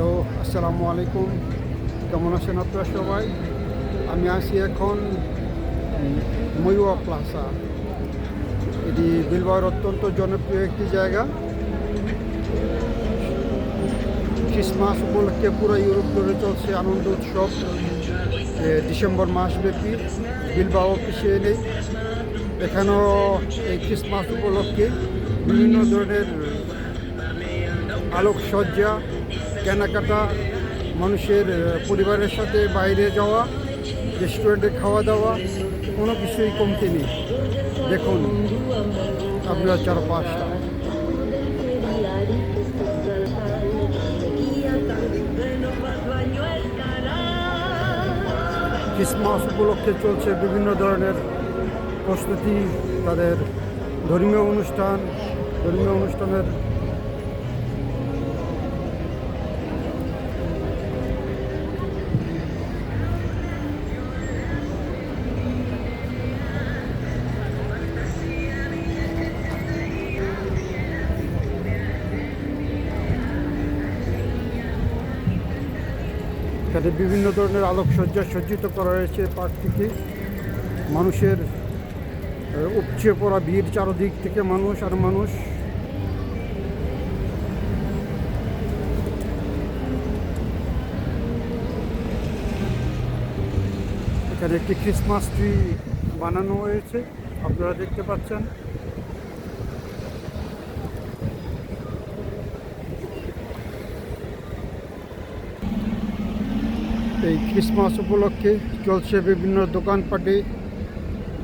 Hello, আসসালামু আলাইকুম। কেমন আছেন আপনারা সবাই? আমি আছি এখন ময়ুয়া প্লাজা। এটি বিলবাওয়ের অত্যন্ত জনপ্রিয় একটি জায়গা। ক্রিসমাস উপলক্ষে পুরো ইউরোপ জুড়ে চলছে আনন্দ উৎসব। ডিসেম্বর মাসব্যাপী বিলবাও পিছিয়ে নেই। এখানেও এই ক্রিসমাস উপলক্ষে বিভিন্ন ধরনের আলোকসজ্জা, কেনাকাটা, মানুষের পরিবারের সাথে বাইরে যাওয়া, রেস্টুরেন্টে খাওয়া দাওয়া, কোনো কিছুই কমতি নেই। দেখুন আপনার চারপাশটা। ক্রিসমাস উপলক্ষে চলছে বিভিন্ন ধরনের প্রস্তুতি, তাদের ধর্মীয় অনুষ্ঠানের এখানে বিভিন্ন ধরনের আলোকসজ্জা সজ্জিত করা হয়েছে। পার্কটিতে মানুষের উপচে পড়া ভিড়, চারদিক থেকে মানুষ আর মানুষ। এখানে একটি ক্রিসমাস ট্রি বানানো হয়েছে, আপনারা দেখতে পাচ্ছেন। এই ক্রিসমাস উপলক্ষে চলছে বিভিন্ন দোকানপাটে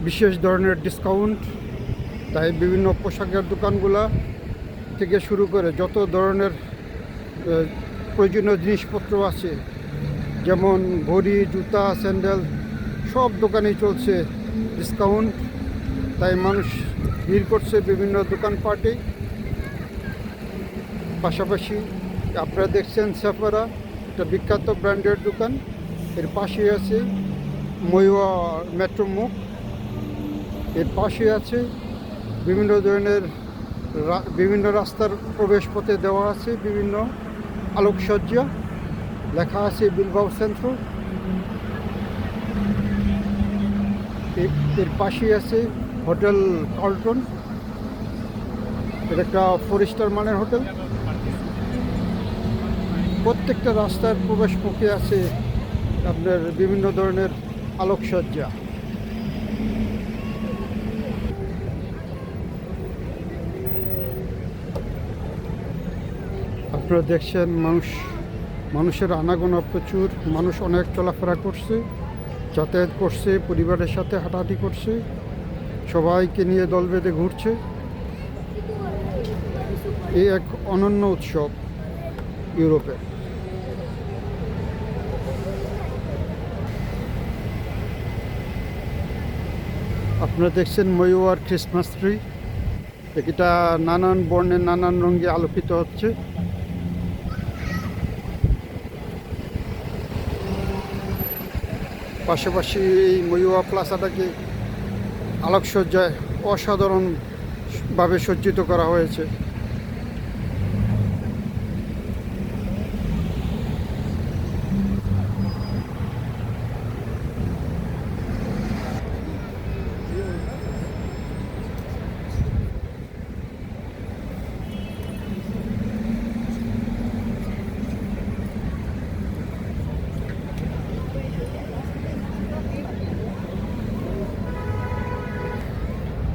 বিশেষ ধরনের ডিসকাউন্ট। তাই বিভিন্ন পোশাকের দোকানগুলা থেকে শুরু করে যত ধরনের প্রয়োজনীয় জিনিসপত্র আছে, যেমন ঘড়ি, জুতা, স্যান্ডেল, সব দোকানেই চলছে ডিসকাউন্ট। তাই মানুষ ভিড় করছে বিভিন্ন দোকানপাটে। পাশাপাশি আপনারা দেখছেন সেফারা, একটা বিখ্যাত ব্র্যান্ডের দোকান। এর পাশে আছে ময়ুয়া মেট্রো মুখ। এর পাশে আছে বিভিন্ন ধরনের বিভিন্ন রাস্তার প্রবেশ পথে দেওয়া আছে বিভিন্ন আলোকসজ্জা, লেখা আছে বিলবাও সেন্ট্রাল। এর পাশে আছে হোটেল কার্লটন, এটা একটা 4 স্টার মানের হোটেল। প্রত্যেকটা রাস্তার প্রবেশ পথে আছে আপনার বিভিন্ন ধরনের আলোকসজ্জা। আপনারা দেখছেন মানুষের আনাগোনা প্রচুর। মানুষ অনেক চলাফেরা করছে, যাতায়াত করছে, পরিবারের সাথে হাঁটাহাঁটি করছে, সবাইকে নিয়ে দল বেঁধে ঘুরছে। এই এক অনন্য উৎসব ইউরোপে। আপনারা দেখছেন ময়ুয়ার ক্রিসমাস ট্রি। এটা নানান বর্ণের নানান রঙে আলোকিত হচ্ছে। পাশাপাশি এই ময়ুয়া প্লাজাটাকে আলোকসজ্জায় অসাধারণভাবে সজ্জিত করা হয়েছে।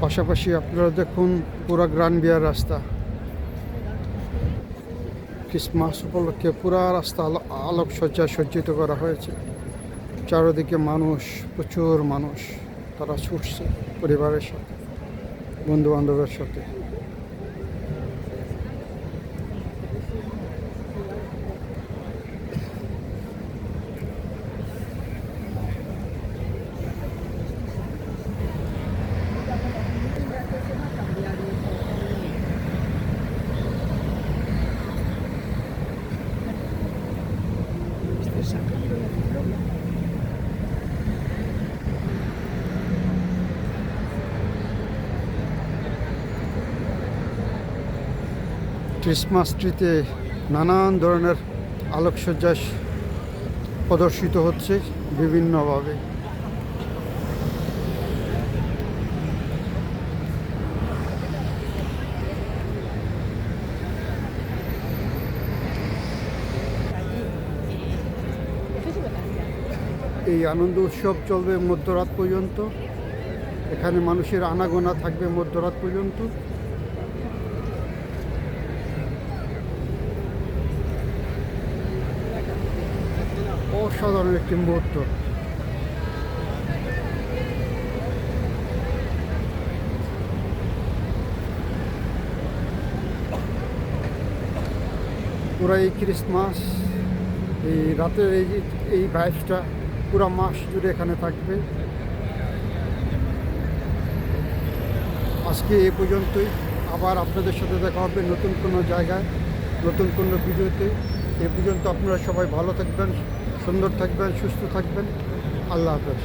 পাশাপাশি আপনারা দেখুন পুরা গ্রান বিয়ার রাস্তা। ক্রিসমাস উপলক্ষে পুরা রাস্তা আলোকসজ্জায় সজ্জিত করা হয়েছে। চারিদিকে মানুষ, প্রচুর মানুষ, তারা ছুটছে পরিবারের সাথে, বন্ধু বান্ধবের সাথে। ক্রিসমাস ট্রিতে নানান ধরনের আলোকসজ্জা প্রদর্শিত হচ্ছে বিভিন্নভাবে। এই আনন্দ উৎসব চলবে মধ্যরাত পর্যন্ত। এখানে মানুষের আনাগোনা থাকবে মধ্যরাত পর্যন্ত। অসাধারণ একটি মুহূর্ত। পুরো এই ক্রিসমাস, এই রাতের এই ভাইবসটা পুরো মাস জুড়ে এখানে থাকবে। আজকে এ পর্যন্তই। আবার আপনাদের সাথে দেখা হবে নতুন কোনো জায়গায়, নতুন কোনো ভিডিওতে। এ পর্যন্ত আপনারা সবাই ভালো থাকবেন, সুন্দর থাকবেন, সুস্থ থাকবেন। আল্লাহ হাফেজ।